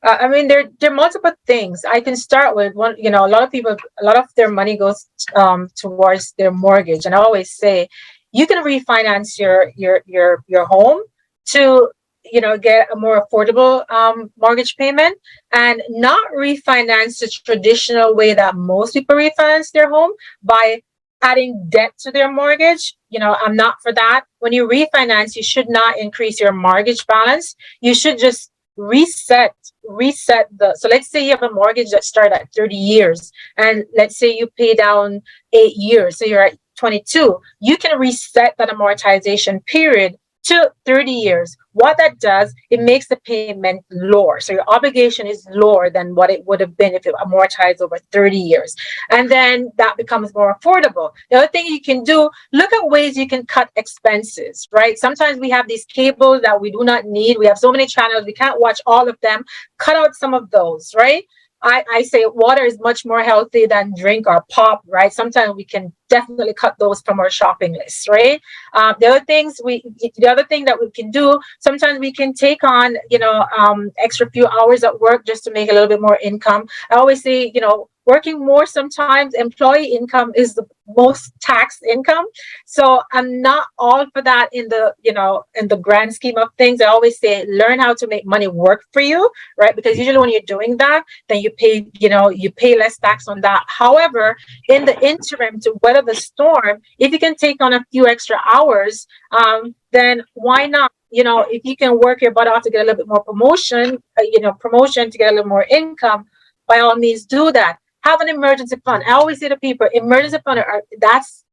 I mean, there are multiple things I can start with. One, a lot of people, a lot of their money goes towards their mortgage, and I always say, you can refinance your home to get a more affordable mortgage payment, and not refinance the traditional way that most people refinance their home by adding debt to their mortgage. I'm not for that. When you refinance, you should not increase your mortgage balance. You should just reset so let's say you have a mortgage that started at 30 years, and let's say you pay down 8 years, so you're at 22. You can reset that amortization period to 30 years. What that does, it makes the payment lower. So your obligation is lower than what it would have been if it amortized over 30 years. And then that becomes more affordable. The other thing you can do, look at ways you can cut expenses, right? Sometimes we have these cables that we do not need. We have so many channels, we can't watch all of them. Cut out some of those, right? I say water is much more healthy than drink or pop, right? Sometimes we can definitely cut those from our shopping list, right? The other thing that we can do, sometimes we can take on, extra few hours at work just to make a little bit more income. I always say, working more, sometimes employee income is the most taxed income. So I'm not all for that in the grand scheme of things. I always say, learn how to make money work for you, right? Because usually when you're doing that, then you pay less tax on that. However, in the interim, to weather the storm, if you can take on a few extra hours, then why not? If you can work your butt off to get a little bit more promotion to get a little more income, by all means do that. Have an emergency fund. I always say to people, emergency fund that's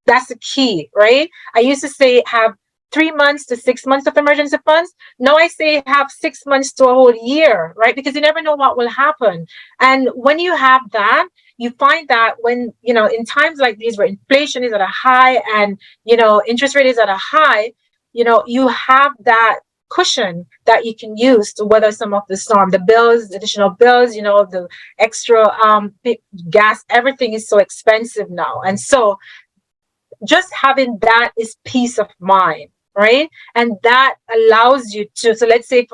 the key, right? I used to say have 3 months to 6 months of emergency funds. Now I say have 6 months to a whole year, right? Because you never know what will happen. And when you have that, you find that when, in times like these where inflation is at a high and, interest rate is at a high, you have that cushion that you can use to weather some of the storm. The bills, the additional bills, the extra gas, everything is so expensive now. And so just having that is peace of mind, right? And that allows you to, so let's say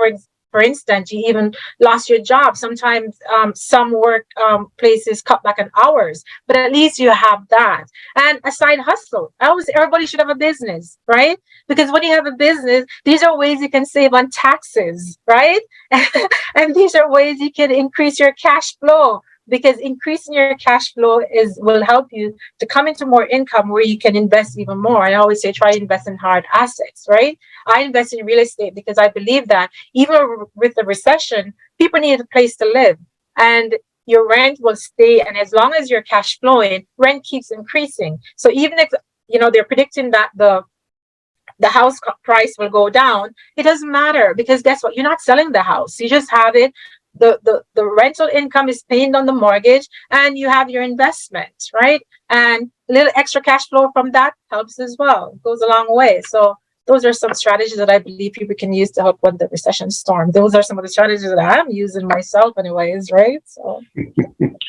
for instance, you even lost your job. Sometimes some work places cut back on hours, but at least you have that. And a side hustle. Everybody should have a business, right? Because when you have a business, these are ways you can save on taxes, right? And these are ways you can increase your cash flow, because increasing your cash flow will help you to come into more income where you can invest even more. And I always say, try to invest in hard assets, right? I invest in real estate because I believe that even with the recession, people need a place to live, and your rent will stay. And as long as you're cash flowing, rent keeps increasing. So even if, they're predicting that the house price will go down, it doesn't matter, because guess what? You're not selling the house. You just have it. The rental income is paying on the mortgage, and you have your investment, right? And a little extra cash flow from that helps as well. It goes a long way. So those are some strategies that I believe people can use to help weather the recession storm. Those are some of the strategies that I'm using myself anyways, right? So